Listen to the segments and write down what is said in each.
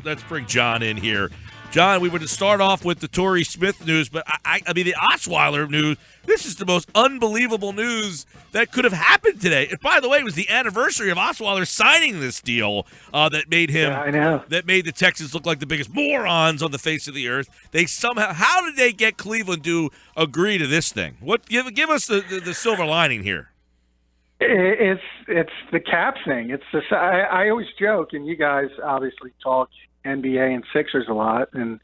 let's bring John in here. John, we were to start off with the Torrey Smith news, but I mean the Osweiler news. This is the most unbelievable news that could have happened today. And by the way, it was the anniversary of Osweiler signing this deal that made him. Yeah, I know. That made the Texans look like the biggest morons on the face of the earth. They somehow, how did they get Cleveland to agree to this thing? What give us the silver lining here? It's the cap thing. It's this. I always joke, and you guys obviously talk NBA and Sixers a lot, and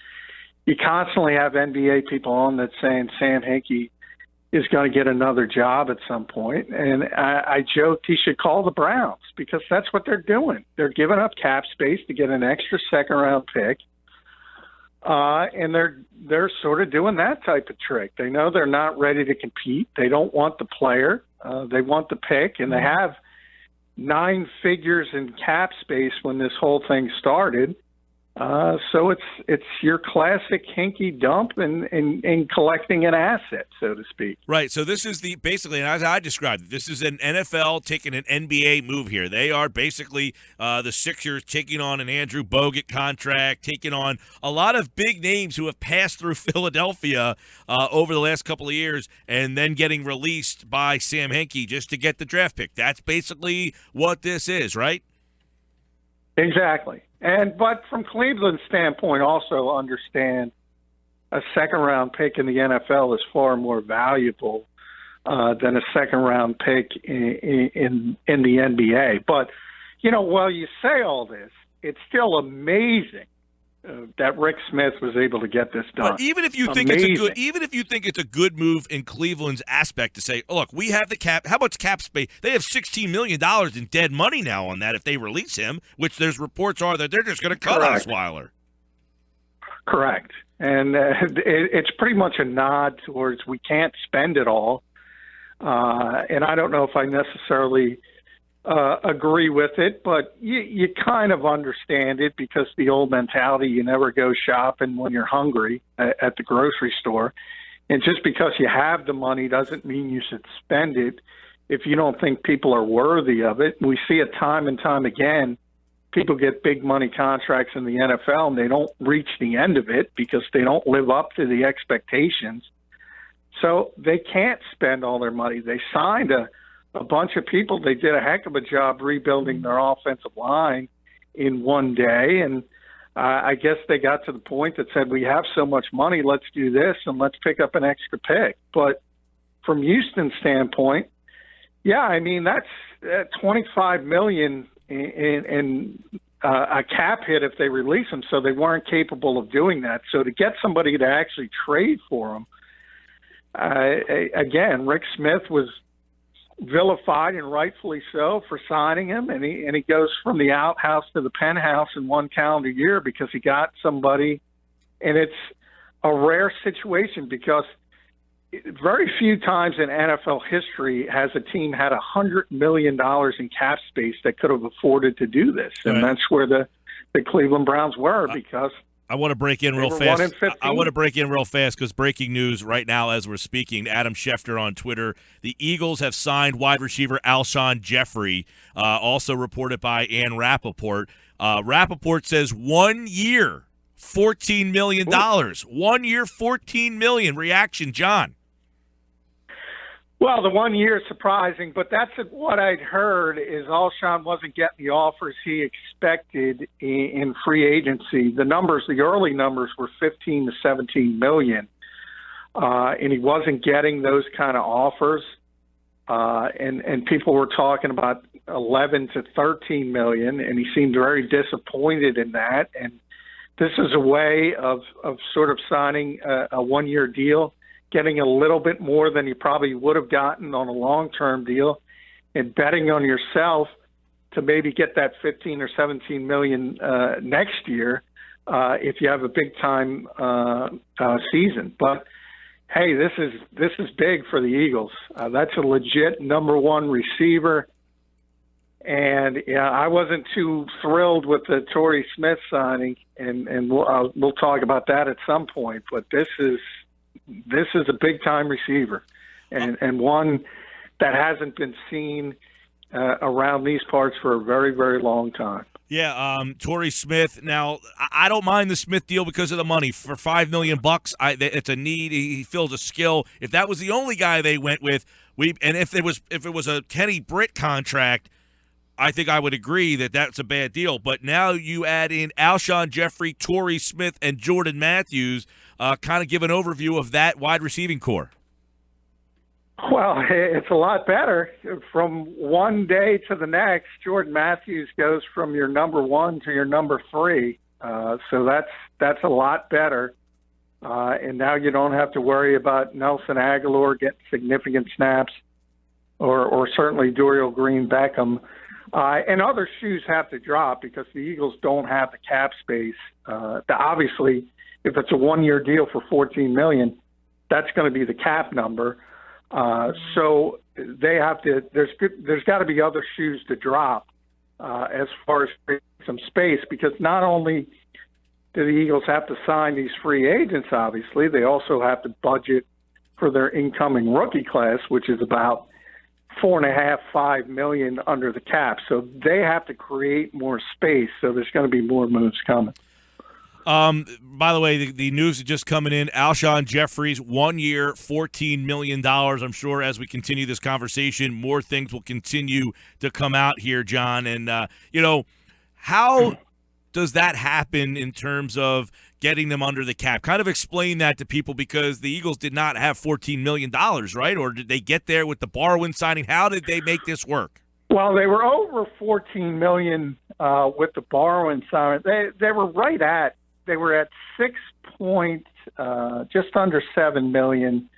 you constantly have NBA people on that saying Sam Hinkie is going to get another job at some point. And I joked he should call the Browns because that's what they're doing. They're giving up cap space to get an extra second-round pick, and they're sort of doing that type of trick. They know they're not ready to compete. They don't want the player. They want the pick, and they have 9 figures in cap space when this whole thing started. So it's your classic Hinkie dump and collecting an asset, so to speak. Right. So this is basically, and as I described it, this is an NFL taking an NBA move here. They are basically the Sixers taking on an Andrew Bogut contract, taking on a lot of big names who have passed through Philadelphia over the last couple of years, and then getting released by Sam Hinkie just to get the draft pick. That's basically what this is, right? Exactly. But from Cleveland's standpoint, also understand a second-round pick in the NFL is far more valuable than a second-round pick in the NBA. But, while you say all this, it's still amazing that Rick Smith was able to get this done. But even if you think it's a good move in Cleveland's aspect to say, oh, look, we have the cap. How much cap space? They have $16 million in dead money now on that if they release him, which there's reports are that they're just going to cut Osweiler. Correct. And it's pretty much a nod towards we can't spend it all. And I don't know if I necessarily agree with it, but you kind of understand it because the old mentality, you never go shopping when you're hungry at the grocery store. And just because you have the money doesn't mean you should spend it if you don't think people are worthy of it. We see it time and time again. People get big money contracts in the NFL and they don't reach the end of it because they don't live up to the expectations. So they can't spend all their money. They signed a bunch of people. They did a heck of a job rebuilding their offensive line in one day. And I guess they got to the point that said, we have so much money, let's do this and let's pick up an extra pick. But from Houston's standpoint, yeah, I mean, that's $25 million in a cap hit if they release him. So they weren't capable of doing that. So to get somebody to actually trade for him, again, Rick Smith was vilified, and rightfully so, for signing him, and he goes from the outhouse to the penthouse in one calendar year because he got somebody, and it's a rare situation because very few times in NFL history has a team had $100 million in cap space that could have afforded to do this, and that's where the Cleveland Browns were because I want to break in real fast. I want to break in real fast because breaking news right now as we're speaking. Adam Schefter on Twitter. The Eagles have signed wide receiver Alshon Jeffery, also reported by Ann Rappaport. Rappaport says 1 year, $14 million. 1 year, $14 million. Reaction, John? Well, the 1 year is surprising, but that's what I'd heard is Alshon wasn't getting the offers he expected in free agency. The early numbers were 15 to 17 million, and he wasn't getting those kind of offers. And people were talking about 11 to 13 million, and he seemed very disappointed in that. And this is a way of sort of signing a 1 year deal, getting a little bit more than you probably would have gotten on a long-term deal, and betting on yourself to maybe get that 15 or 17 million next year if you have a big-time season. But hey, this is big for the Eagles. That's a legit number one receiver. And yeah, I wasn't too thrilled with the Torrey Smith signing, and we'll talk about that at some point. But this is a big-time receiver, and one that hasn't been seen around these parts for a very, very long time. Yeah, Torrey Smith. Now, I don't mind the Smith deal because of the money. For $5 million, it's a need. He fills a skill. If that was the only guy they went with, if it was a Kenny Britt contract, I think I would agree that that's a bad deal. But now you add in Alshon Jeffery, Torrey Smith, and Jordan Matthews. Kind of give an overview of that wide receiving core. Well, it's a lot better. From one day to the next, Jordan Matthews goes from your number 1 to your number 3. So that's a lot better. And now you don't have to worry about Nelson Aguilar getting significant snaps, or certainly Dorial Green-Beckham. And other shoes have to drop because the Eagles don't have the cap space. Obviously, if it's a one-year deal for $14 million, that's going to be the cap number. So they have to. There's got to be other shoes to drop as far as some space, because not only do the Eagles have to sign these free agents, obviously they also have to budget for their incoming rookie class, which is about $4.5 million under the cap. So they have to create more space. So there's going to be more moves coming. By the way, the news is just coming in. Alshon Jeffries, 1 year, $14 million. I'm sure as we continue this conversation, more things will continue to come out here, John. And, how does that happen in terms of getting them under the cap? Kind of explain that to people, because the Eagles did not have $14 million, right? Or did they get there with the Barwin signing? How did they make this work? Well, they were over $14 million with the Barwin signing. They were right at. They were at just under $7 million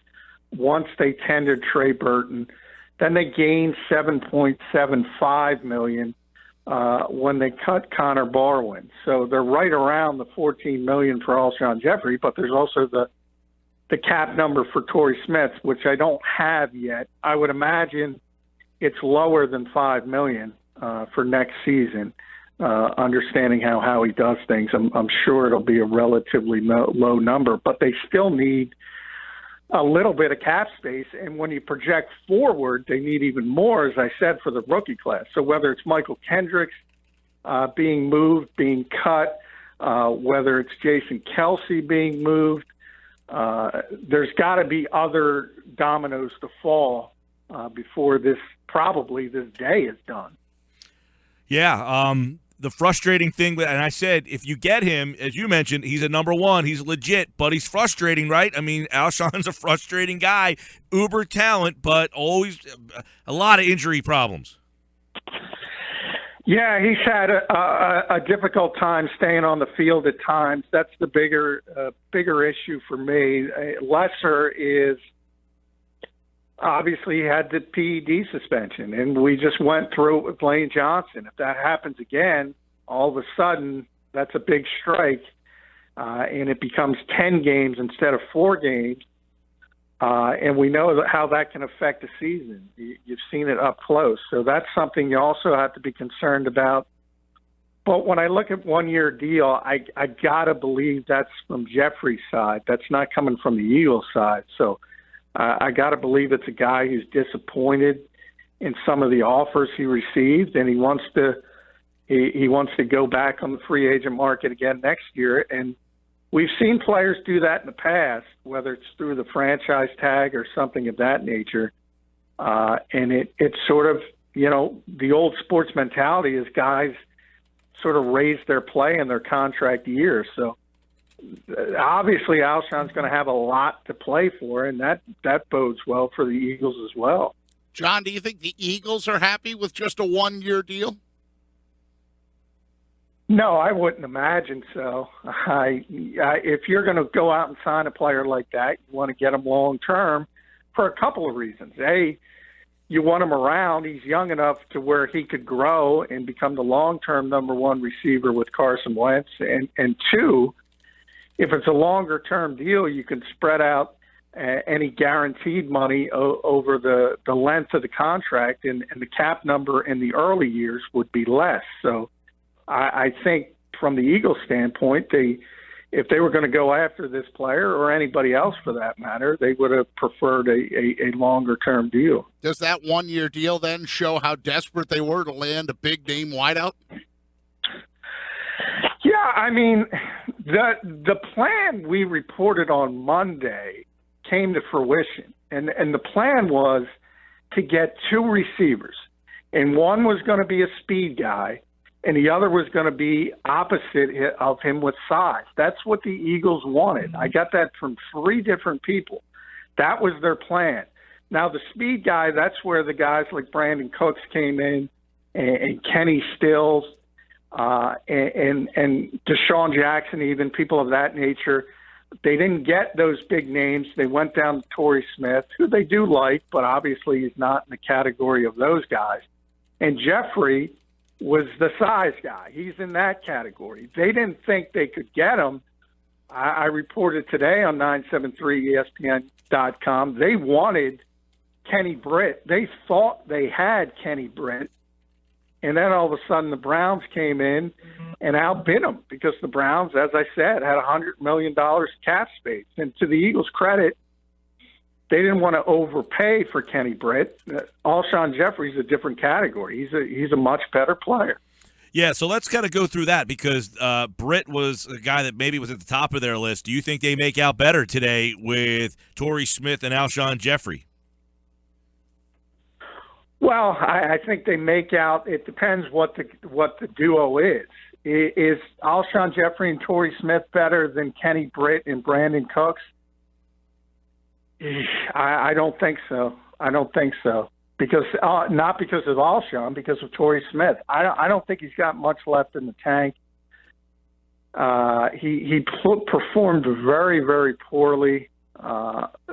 once they tendered Trey Burton. Then they gained $7.75 million when they cut Connor Barwin. So they're right around the $14 million for Alshon Jeffery, but there's also the cap number for Torrey Smith, which I don't have yet. I would imagine it's lower than $5 million for next season. Understanding how he does things, I'm sure it'll be a relatively low number, but they still need a little bit of cap space. And when you project forward, they need even more, as I said, for the rookie class. So whether it's Michael Kendricks being moved, being cut, whether it's Jason Kelsey being moved, there's got to be other dominoes to fall before this day is done. Yeah, the frustrating thing, and I said, if you get him, as you mentioned, he's a number 1. He's legit, but he's frustrating, right? I mean, Alshon's a frustrating guy, uber talent, but always a lot of injury problems. Yeah, he's had a difficult time staying on the field at times. That's the bigger issue for me. Lesser is, obviously, he had the PED suspension, and we just went through it with Lane Johnson. If that happens again, all of a sudden, that's a big strike, and it becomes 10 games instead of 4 games. And we know how that can affect the season. You've seen it up close. So that's something you also have to be concerned about. But when I look at one-year deal, I got to believe that's from Jeffrey's side. That's not coming from the Eagles side. So I got to believe it's a guy who's disappointed in some of the offers he received, and he wants to go back on the free agent market again next year. And we've seen players do that in the past, whether it's through the franchise tag or something of that nature. And it's sort of, the old sports mentality is guys sort of raise their play in their contract years. So obviously Alshon's going to have a lot to play for, and that bodes well for the Eagles as well. John, do you think the Eagles are happy with just a one-year deal? No, I wouldn't imagine so. If you're going to go out and sign a player like that, you want to get him long-term for a couple of reasons. A, you want him around. He's young enough to where he could grow and become the long-term number 1 receiver with Carson Wentz. And two, if it's a longer-term deal, you can spread out any guaranteed money over the length of the contract, and the cap number in the early years would be less. So I think from the Eagles standpoint, if they were going to go after this player or anybody else for that matter, they would have preferred a longer-term deal. Does that one-year deal then show how desperate they were to land a big-name wideout? Yeah, I mean, the plan we reported on Monday came to fruition, and the plan was to get two receivers, and one was going to be a speed guy, and the other was going to be opposite of him with size. That's what the Eagles wanted. I got that from three different people. That was their plan. Now, the speed guy, that's where the guys like Brandon Cooks came in, and Kenny Stills, and Deshaun Jackson, even people of that nature. They didn't get those big names. They went down to Torrey Smith, who they do like, but obviously he's not in the category of those guys. And Jeffery was the size guy. He's in that category. They didn't think they could get him. I reported today on 973ESPN.com, they wanted Kenny Britt. They thought they had Kenny Britt. And then all of a sudden the Browns came in and outbid them because the Browns, as I said, had $100 million cap space. And to the Eagles' credit, they didn't want to overpay for Kenny Britt. Alshon Jeffery is a different category. He's a much better player. Yeah, so let's kind of go through that because Britt was a guy that maybe was at the top of their list. Do you think they make out better today with Torrey Smith and Alshon Jeffery? Well, I think they make out. It depends what the duo is. Is Alshon Jeffery and Torrey Smith better than Kenny Britt and Brandon Cooks? I don't think so. Because not because of Alshon, because of Torrey Smith. I don't think he's got much left in the tank. He performed very, very poorly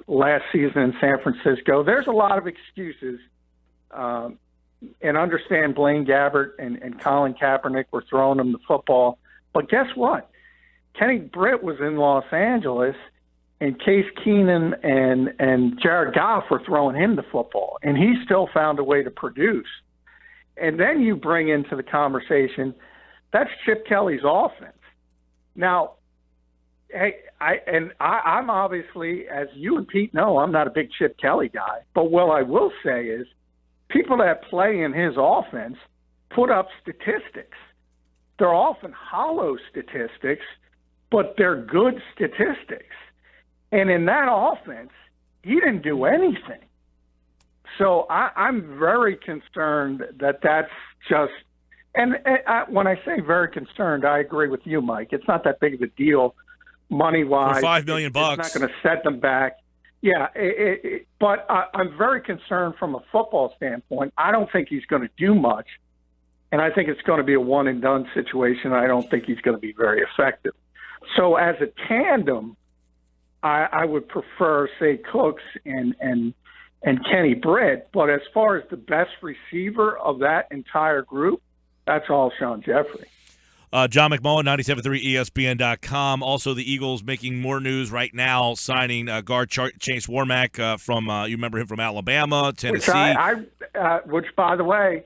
last season in San Francisco. There's a lot of excuses. And understand Blaine Gabbert and Colin Kaepernick were throwing him the football. But guess what? Kenny Britt was in Los Angeles, and Case Keenum and Jared Goff were throwing him the football, and he still found a way to produce. And then you bring into the conversation, that's Chip Kelly's offense. Now, I'm obviously, as you and Pete know, I'm not a big Chip Kelly guy. But what I will say is, people that play in his offense put up statistics. They're often hollow statistics, but they're good statistics. And in that offense, he didn't do anything. So I'm very concerned that that's just – and when I say very concerned, I agree with you, Mike. It's not that big of a deal money-wise. For $5 million. It's not going to set them back. Yeah, but I'm very concerned from a football standpoint. I don't think he's going to do much, and I think it's going to be a one-and-done situation. I don't think he's going to be very effective. So as a tandem, I would prefer, say, Cooks and Kenny Britt. But as far as the best receiver of that entire group, that's Alshon Jeffery. John McMullen, 97.3 ESPN.com. Also, the Eagles making more news right now, signing guard Chase Warmack from, you remember him from Alabama, Tennessee. Which, by the way,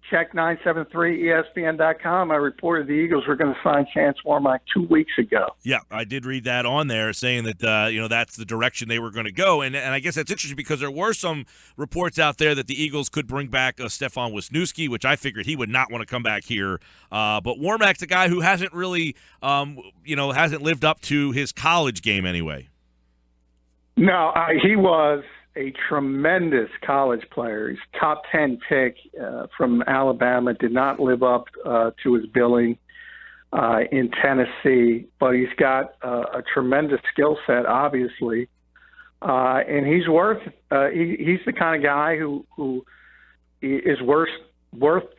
check 973ESPN.com. I reported the Eagles were going to sign Chance Warmack 2 weeks ago. Yeah, I did read that on there, saying that that's the direction they were going to go. And I guess that's interesting because there were some reports out there that the Eagles could bring back Stefan Wisniewski, which I figured he would not want to come back here. But Warmack's a guy who hasn't really, hasn't lived up to his college game anyway. No, he was a tremendous college player. He's top 10 pick from Alabama, did not live up to his billing in Tennessee, but he's got a tremendous skill set, obviously. And he's he's the kind of guy who is worth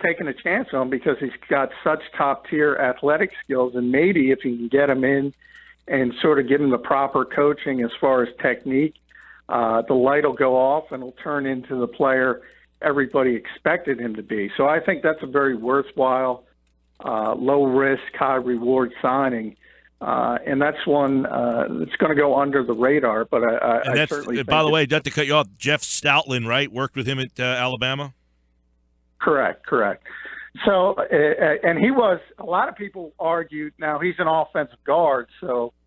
taking a chance on because he's got such top-tier athletic skills, and maybe if he can get him in and sort of give him the proper coaching as far as technique, the light will go off and he'll turn into the player everybody expected him to be. So I think that's a very worthwhile, low-risk, high-reward signing. And that's one that's going to go under the radar. But I certainly think by the way, not to cut you off, Jeff Stoutland, right, worked with him at Alabama? Correct. So, and he was – a lot of people argued – now, he's an offensive guard, so –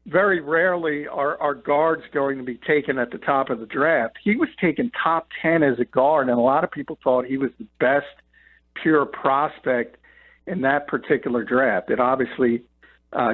very rarely are guards going to be taken at the top of the draft. He was taken top 10 as a guard, and a lot of people thought he was the best pure prospect in that particular draft. It obviously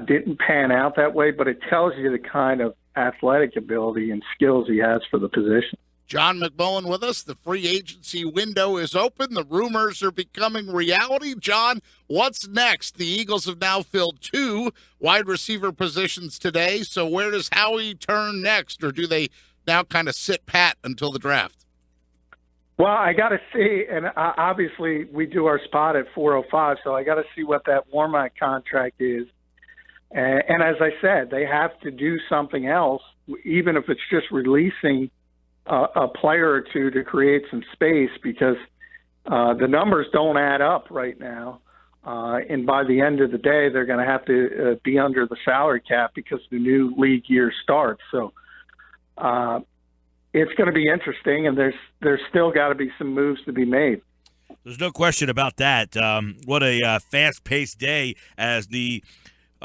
didn't pan out that way, but it tells you the kind of athletic ability and skills he has for the position. John McMullen with us. The free agency window is open. The rumors are becoming reality. John, what's next? The Eagles have now filled 2 wide receiver positions today. So where does Howie turn next, or do they now kind of sit pat until the draft? Well, I got to see, and obviously we do our spot at 405, so I got to see what that Warmack contract is. And as I said, they have to do something else, even if it's just releasing a player or two to create some space, because the numbers don't add up right now. And by the end of the day, they're going to have to be under the salary cap because the new league year starts. So it's going to be interesting, and there's still got to be some moves to be made. There's no question about that. What a fast-paced day as the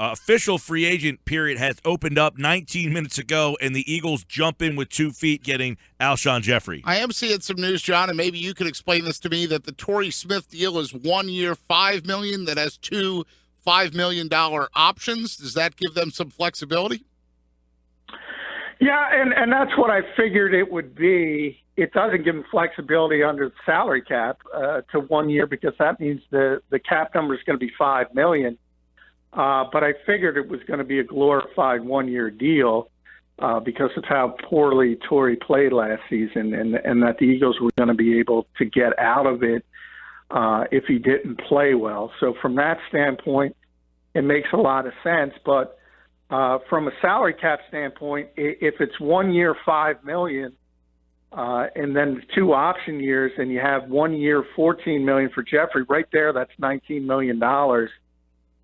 official free agent period has opened up 19 minutes ago, and the Eagles jump in with 2 feet getting Alshon Jeffery. I am seeing some news, John, and maybe you could explain this to me, that the Torrey Smith deal is 1 year, $5 million, that has 2 $5 million options. Does that give them some flexibility? Yeah, and that's what I figured it would be. It doesn't give them flexibility under the salary cap to 1 year, because that means the cap number is going to be $5 million. But I figured it was going to be a glorified 1 year deal because of how poorly Torrey played last season, and that the Eagles were going to be able to get out of it if he didn't play well. So from that standpoint, it makes a lot of sense. But from a salary cap standpoint, if it's 1 year, $5 million, and then 2 option years, and you have 1 year, $14 million for Jeffery, right there, that's $19 million.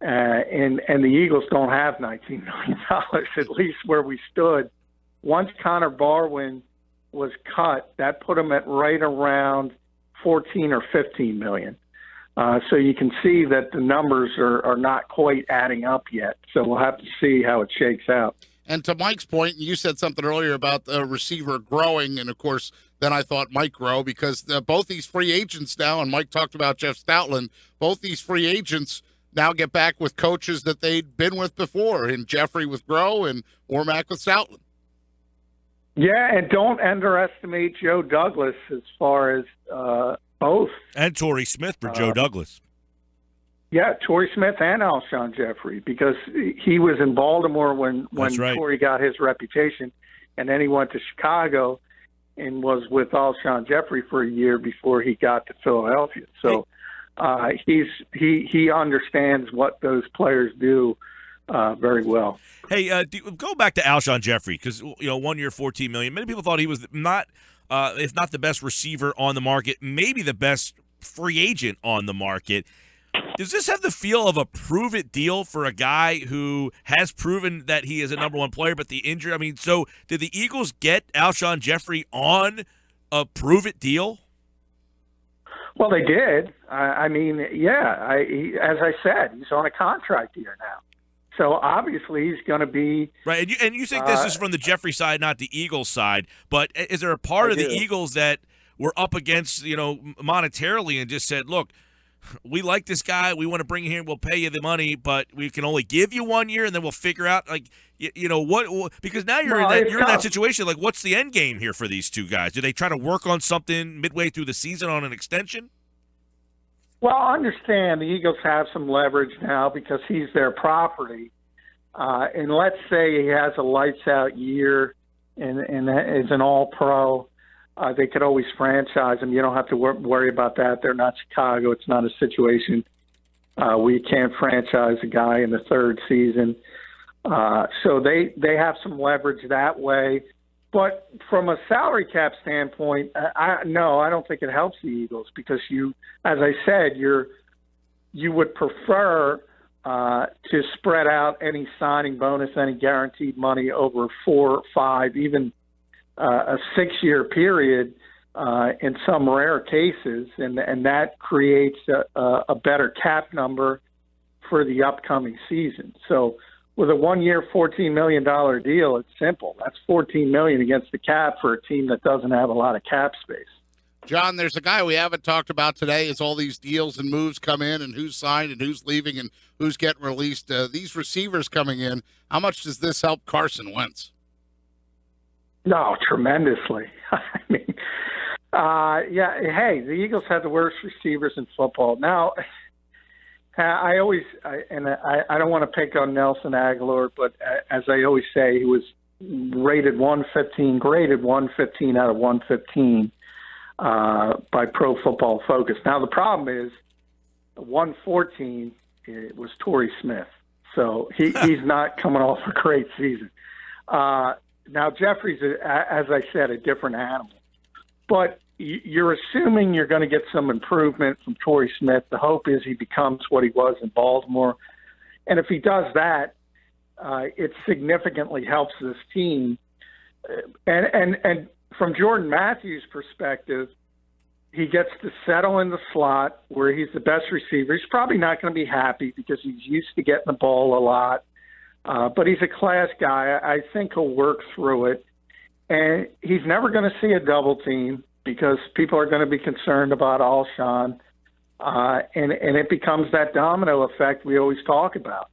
And the Eagles don't have $19 million, at least where we stood. Once Connor Barwin was cut, that put them at right around 14 or 15 million. So you can see that the numbers are not quite adding up yet. So we'll have to see how it shakes out. And to Mike's point, you said something earlier about the receiver growing, and of course, then I thought Mike grow, because both these free agents now, and Mike talked about Jeff Stoutland, both these free agents now get back with coaches that they'd been with before, and Jeffrey with Groh and Warmack with Stoutland. Yeah, and don't underestimate Joe Douglas as far as both. And Torrey Smith for Joe Douglas. Yeah, Torrey Smith and Alshon Jeffery, because he was in Baltimore when right. Torrey got his reputation, and then he went to Chicago and was with Alshon Jeffery for a year before he got to Philadelphia. So he understands what those players do very well. Hey, go back to Alshon Jeffery, because 1 year, $14 million. Many people thought he was not, if not the best receiver on the market, maybe the best free agent on the market. Does this have the feel of a prove-it deal for a guy who has proven that he is a number 1 player, but the injury? I mean, so did the Eagles get Alshon Jeffery on a prove-it deal? Well, they did. I mean, yeah. As I said, he's on a contract year now. So obviously he's going to be right. And you think this is from the Jeffrey side, not the Eagles side? But is there a part of the Eagles that were up against, monetarily, and just said, "Look, we like this guy. We want to bring him here. We'll pay you the money, but we can only give you 1 year, and then we'll figure out what." Because now you're in that situation. Like, what's the end game here for these two guys? Do they try to work on something midway through the season on an extension? Well, I understand the Eagles have some leverage now because he's their property. And let's say he has a lights-out year and is an all-pro. They could always franchise him. You don't have to worry about that. They're not Chicago. It's not a situation where you can't franchise a guy in the 3rd season. So they have some leverage that way. But from a salary cap standpoint, I don't think it helps the Eagles, because as I said, you would prefer to spread out any signing bonus, any guaranteed money over 4, 5, even a 6-year period in some rare cases, and that creates a better cap number for the upcoming season. So with a 1 year, $14 million deal, it's simple. That's $14 million against the cap for a team that doesn't have a lot of cap space. John, there's a guy we haven't talked about today as all these deals and moves come in and who's signed and who's leaving and who's getting released. These receivers coming in, how much does this help Carson Wentz? No, tremendously. I mean, hey, the Eagles had the worst receivers in football. Now, I don't want to pick on Nelson Aguilar, but as I always say, he was graded 115 out of 115 by Pro Football Focus. Now, the problem is 114 was Torrey Smith, so he's not coming off a great season. Now, Jeffrey's, as I said, a different animal. But you're assuming you're going to get some improvement from Torrey Smith. The hope is he becomes what he was in Baltimore. And if he does that, it significantly helps this team. And from Jordan Matthews' perspective, he gets to settle in the slot where he's the best receiver. He's probably not going to be happy because he's used to getting the ball a lot. But he's a class guy. I think he'll work through it. And he's never going to see a double team because people are going to be concerned about Alshon. And it becomes that domino effect we always talk about.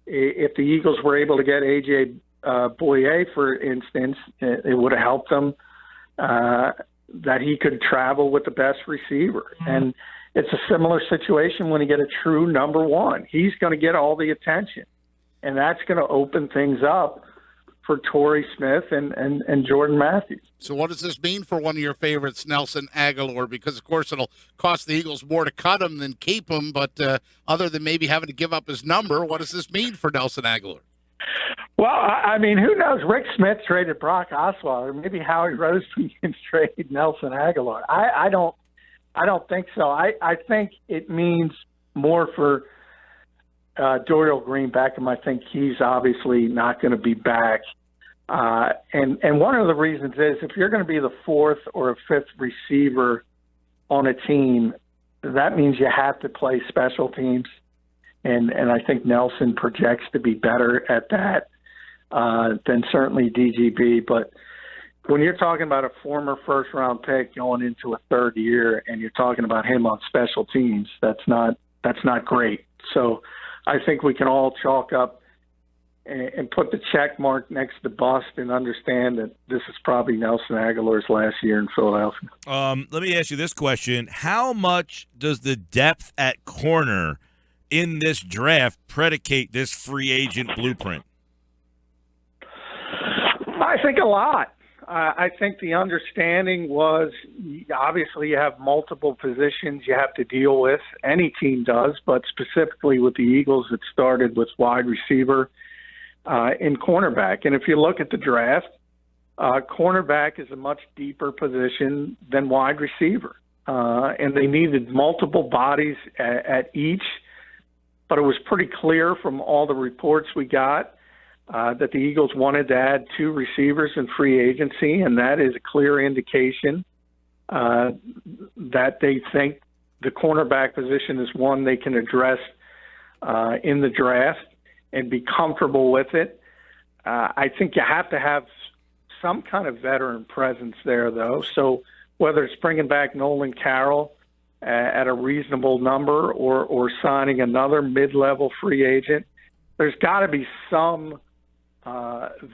If the Eagles were able to get A.J. Boye, for instance, it would have helped them that he could travel with the best receiver. And it's a similar situation when you get a true number one. He's going to get all the attention. And that's going to open things up for Torrey Smith and Jordan Matthews. So what does this mean for one of your favorites, Nelson Aguilar? Because, of course, it'll cost the Eagles more to cut him than keep him. But other than maybe having to give up his number, what does this mean for Nelson Aguilar? Well, I mean, who knows? Rick Smith traded Brock Osweiler. Maybe Howie Roseman traded Nelson Aguilar. I don't think so. I think it means more for Dorial Green Beckham. I think he's obviously not going to be back. And one of the reasons is if you're going to be the fourth or a fifth receiver on a team, that means you have to play special teams. And I think Nelson projects to be better at that than certainly DGB. But when you're talking about a former first-round pick going into a third year and you're talking about him on special teams, that's not great. So I think we can all chalk up and put the check mark next to bust and understand that this is probably Nelson Aguilar's last year in Philadelphia. Let me ask you this question. How much does the depth at corner in this draft predicate this free agent blueprint? I think a lot. I think the understanding was obviously you have multiple positions you have to deal with. Any team does, but specifically with the Eagles, it started with wide receiver and cornerback. And if you look at the draft, cornerback is a much deeper position than wide receiver. And they needed multiple bodies at each. But it was pretty clear from all the reports we got that the Eagles wanted to add two receivers in free agency, and that is a clear indication that they think the cornerback position is one they can address in the draft and be comfortable with it. I think you have to have some kind of veteran presence there, though. So whether it's bringing back Nolan Carroll at a reasonable number or signing another mid-level free agent, there's got to be some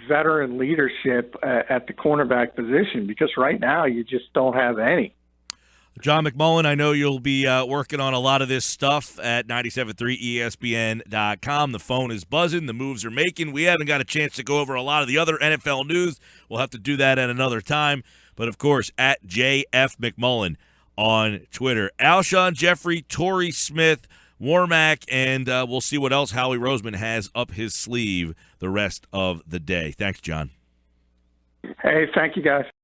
veteran leadership at the cornerback position because right now you just don't have any. John McMullen, I know you'll be working on a lot of this stuff at 97.3ESPN.com. The phone is buzzing. The moves are making. We haven't got a chance to go over a lot of the other NFL news. We'll have to do that at another time. But, of course, at JF McMullen on Twitter. Alshon Jeffery, Torrey Smith, Warmack, and we'll see what else Howie Roseman has up his sleeve the rest of the day. Thanks, John. Hey, thank you, guys.